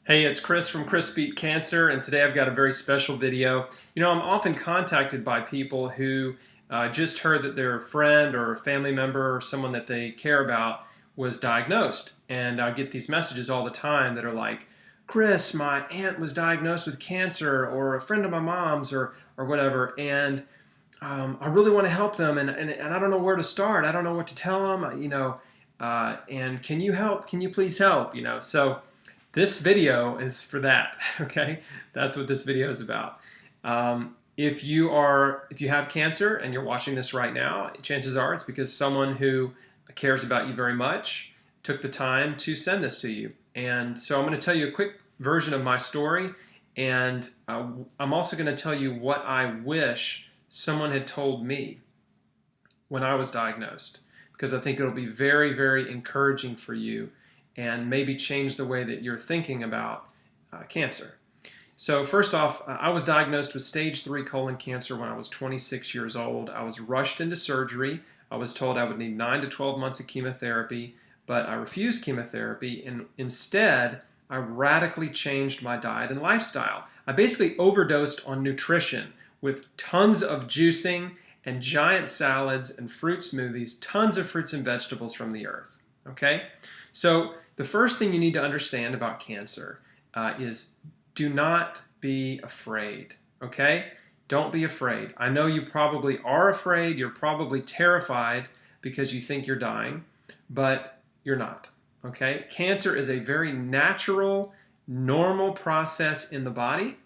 Hey, it's Chris from Chris Beat Cancer, and today I've got a very special video. I'm often contacted by people who just heard that their friend or family member or someone that they care about was diagnosed. And I get these messages all the time that are like, Chris, my aunt was diagnosed with cancer, or a friend of my mom's, or whatever, and I really want to help them, and I don't know where to start. I don't know what to tell them, and can you help? Can you please help? So this video is for that. Okay, that's what this video is about. If you have cancer and you're watching this right now, chances are it's because someone who cares about you very much took the time to send this to you. And so I'm going to tell you a quick version of my story, and I'm also going to tell you what I wish someone had told me when I was diagnosed, because I think it'll be very, very encouraging for you and maybe change the way that you're thinking about cancer. So first off, I was diagnosed with stage 3 colon cancer when I was 26 years old. I was rushed into surgery. I was told I would need 9 to 12 months of chemotherapy, but I refused chemotherapy, and instead I radically changed my diet and lifestyle. I basically overdosed on nutrition with tons of juicing and giant salads and fruit smoothies, tons of fruits and vegetables from the earth. Okay? So the first thing you need to understand about cancer is do not be afraid. Okay? Don't be afraid. I know you probably are afraid. You're probably terrified because you think you're dying, but you're not. Okay? Cancer is a very natural, normal process in the body.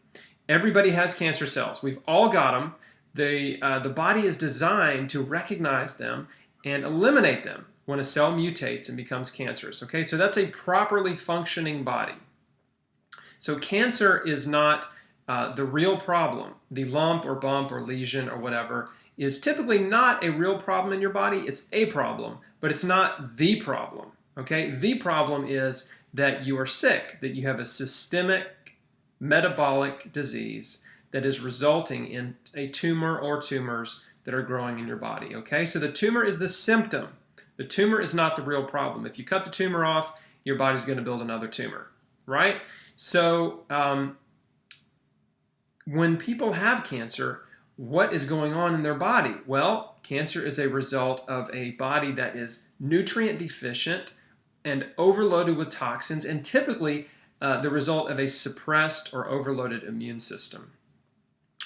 Everybody has cancer cells. We've all got them. The body is designed to recognize them and eliminate them when a cell mutates and becomes cancerous. Okay, so that's a properly functioning body. So cancer is not the real problem. The lump or bump or lesion or whatever is typically not a real problem in your body. It's a problem, but it's not the problem. Okay, the problem is that you are sick, that you have a systemic metabolic disease that is resulting in a tumor or tumors that are growing in your body. Okay, so the tumor is the symptom. The tumor is not the real problem. If you cut the tumor off, your body's going to build another tumor, right? So when people have cancer, what is going on in their body? Well, cancer is a result of a body that is nutrient deficient and overloaded with toxins, and typically the result of a suppressed or overloaded immune system.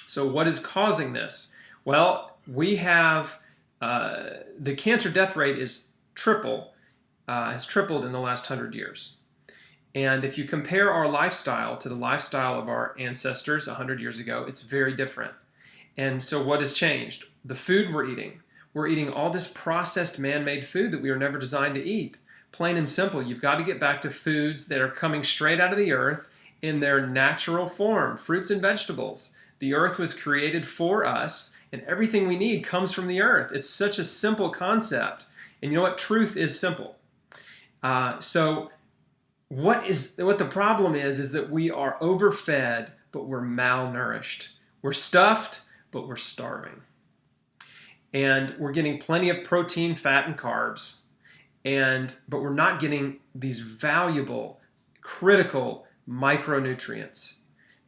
So what is causing this? Well, we have the cancer death rate has tripled in the last 100 years. And if you compare our lifestyle to the lifestyle of our ancestors 100 years ago, it's very different. And so what has changed? The food we're eating. We're eating all this processed man-made food that we were never designed to eat. Plain and simple, you've got to get back to foods that are coming straight out of the earth in their natural form, fruits and vegetables. The earth was created for us, and everything we need comes from the earth. It's such a simple concept. And you know what? Truth is simple. So what the problem is that we are overfed, but we're malnourished. We're stuffed, but we're starving. And we're getting plenty of protein, fat, and carbs. But we're not getting these valuable, critical micronutrients.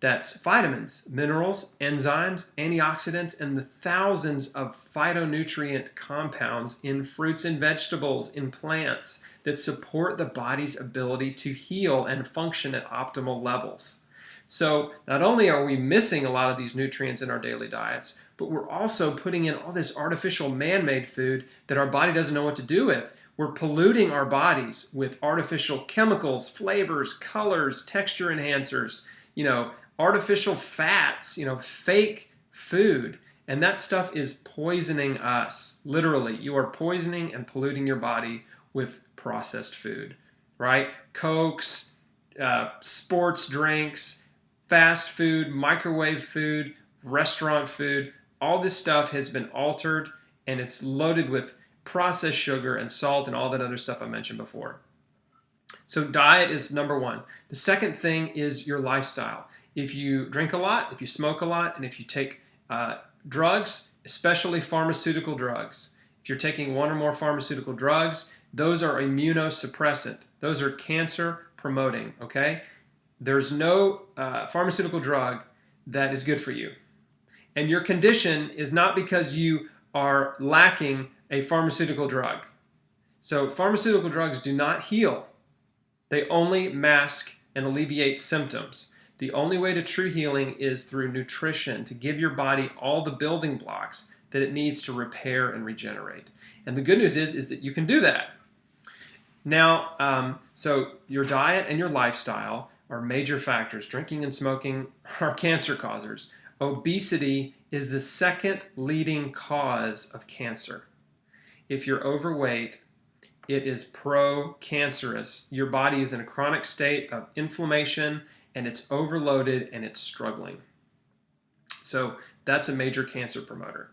That's vitamins, minerals, enzymes, antioxidants, and the thousands of phytonutrient compounds in fruits and vegetables, in plants, that support the body's ability to heal and function at optimal levels. So not only are we missing a lot of these nutrients in our daily diets, but we're also putting in all this artificial man-made food that our body doesn't know what to do with. We're polluting our bodies with artificial chemicals, flavors, colors, texture enhancers, artificial fats, fake food. And that stuff is poisoning us. Literally, you are poisoning and polluting your body with processed food, right? Cokes, sports drinks, fast food, microwave food, restaurant food. All this stuff has been altered, and it's loaded with processed sugar and salt and all that other stuff I mentioned before. So diet is number one. The second thing is your lifestyle. If you drink a lot, if you smoke a lot, and if you take drugs, especially pharmaceutical drugs, if you're taking one or more pharmaceutical drugs, those are immunosuppressant. Those are cancer promoting, okay? there's no pharmaceutical drug that is good for you. And your condition is not because you are lacking a pharmaceutical drug. So pharmaceutical drugs do not heal. They only mask and alleviate symptoms. The only way to true healing is through nutrition, to give your body all the building blocks that it needs to repair and regenerate. And the good news is that you can do that. Now, so your diet and your lifestyle are major factors. Drinking and smoking are cancer causers. Obesity is the second leading cause of cancer. If you're overweight, it is pro-cancerous. Your body is in a chronic state of inflammation, and it's overloaded and it's struggling. So that's a major cancer promoter.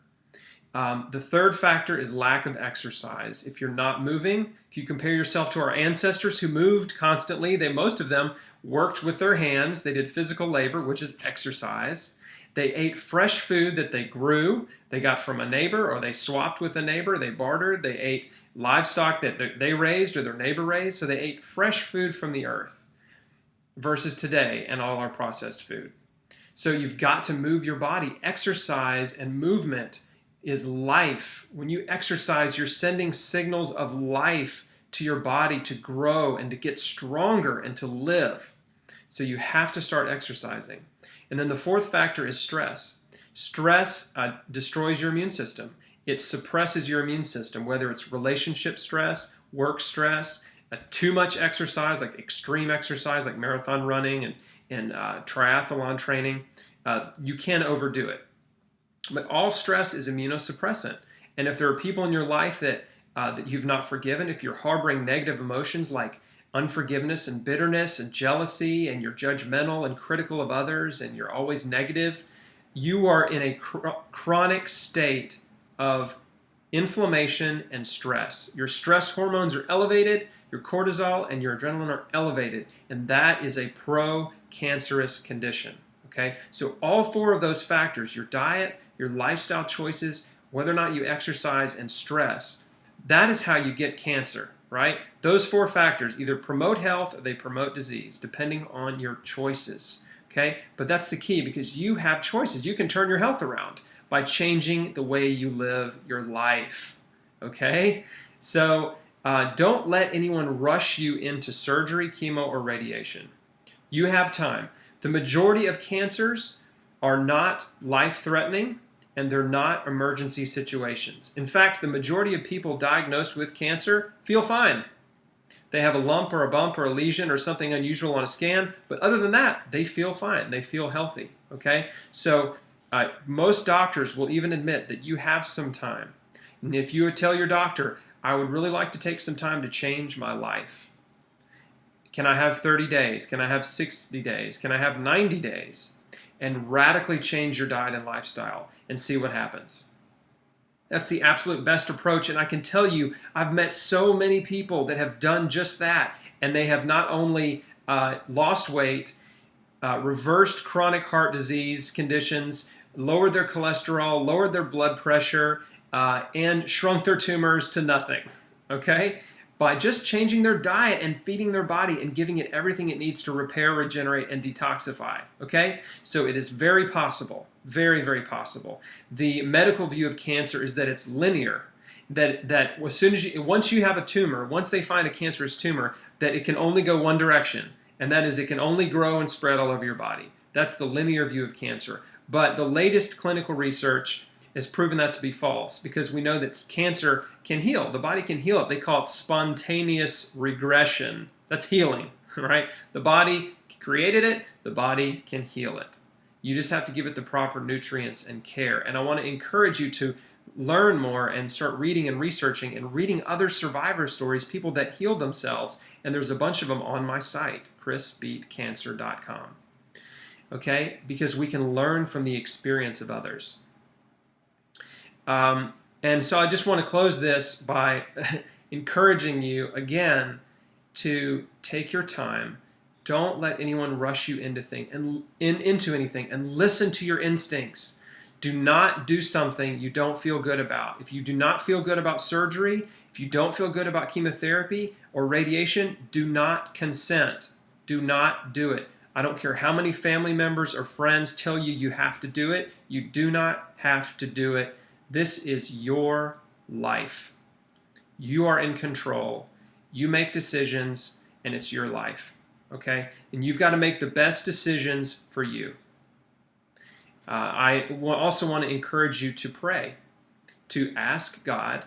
The third factor is lack of exercise. If you're not moving, if you compare yourself to our ancestors who moved constantly, most of them worked with their hands. They did physical labor, which is exercise. They ate fresh food that they grew, they got from a neighbor, or they swapped with a neighbor, they bartered, they ate livestock that they raised or their neighbor raised, so they ate fresh food from the earth versus today and all our processed food. So you've got to move your body. Exercise and movement is life. When you exercise, you're sending signals of life to your body to grow and to get stronger and to live. So you have to start exercising. And then the fourth factor is stress. Stress destroys your immune system. It suppresses your immune system, whether it's relationship stress, work stress, too much exercise, like extreme exercise, like marathon running and triathlon training. You can overdo it. But all stress is immunosuppressant. And if there are people in your life that you've not forgiven, if you're harboring negative emotions like unforgiveness and bitterness and jealousy, and you're judgmental and critical of others, and you're always negative, you are in a chronic state of inflammation and stress. Your stress hormones are elevated, your cortisol and your adrenaline are elevated, and that is a pro-cancerous condition. Okay, so all four of those factors, your diet, your lifestyle choices, whether or not you exercise, and stress, that is how you get cancer, right? Those four factors either promote health or they promote disease, depending on your choices, okay? But that's the key, because you have choices. You can turn your health around by changing the way you live your life, okay? So don't let anyone rush you into surgery, chemo, or radiation. You have time. The majority of cancers are not life-threatening, and they're not emergency situations. In fact, the majority of people diagnosed with cancer feel fine. They have a lump or a bump or a lesion or something unusual on a scan, but other than that, they feel fine. They feel healthy, okay? So most doctors will even admit that you have some time. And if you would tell your doctor, I would really like to take some time to change my life. Can I have 30 days? Can I have 60 days? Can I have 90 days? And radically change your diet and lifestyle and see what happens. That's the absolute best approach, and I can tell you, I've met so many people that have done just that, and they have not only lost weight, reversed chronic heart disease conditions, lowered their cholesterol, lowered their blood pressure, and shrunk their tumors to nothing, okay? By just changing their diet and feeding their body and giving it everything it needs to repair, regenerate, and detoxify, okay? So it is very possible, very, very possible. The medical view of cancer is that it's linear, that as soon as once you have a tumor, once they find a cancerous tumor, that it can only go one direction, and that is it can only grow and spread all over your body. That's the linear view of cancer. But the latest clinical research has proven that to be false, because we know that cancer can heal. The body can heal it. They call it spontaneous regression. That's healing, right? The body created it. The body can heal it. You just have to give it the proper nutrients and care. And I want to encourage you to learn more and start reading and researching and reading other survivor stories, people that healed themselves. And there's a bunch of them on my site, chrisbeatcancer.com. Okay? Because we can learn from the experience of others. And so I just want to close this by encouraging you again to take your time. Don't let anyone rush you into anything, and listen to your instincts. Do not do something you don't feel good about. If you do not feel good about surgery, if you don't feel good about chemotherapy or radiation, do not consent. Do not do it. I don't care how many family members or friends tell you you have to do it. You do not have to do it. This is your life. You are in control. You make decisions, and it's your life. Okay? And you've got to make the best decisions for you. I also want to encourage you to pray, to ask God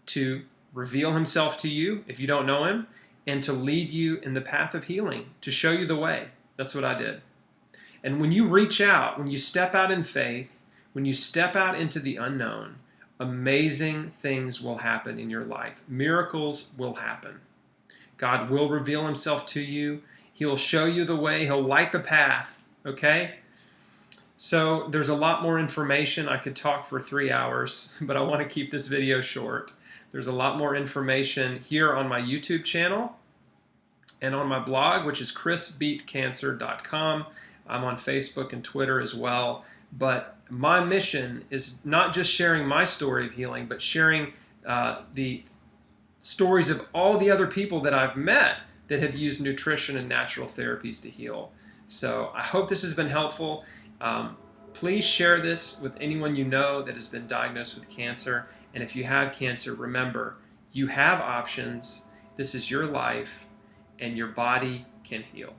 to reveal himself to you if you don't know him, and to lead you in the path of healing, to show you the way. That's what I did. And when you reach out, when you step out in faith, when you step out into the unknown, amazing things will happen in your life. Miracles will happen. God will reveal himself to you. He'll show you the way. He'll light the path. Okay? So there's a lot more information. I could talk for 3 hours, but I want to keep this video short. There's a lot more information here on my YouTube channel and on my blog, which is chrisbeatcancer.com. I'm on Facebook and Twitter as well. But my mission is not just sharing my story of healing, but sharing the stories of all the other people that I've met that have used nutrition and natural therapies to heal. So I hope this has been helpful. Please share this with anyone you know that has been diagnosed with cancer. And if you have cancer, remember, you have options. This is your life, and your body can heal.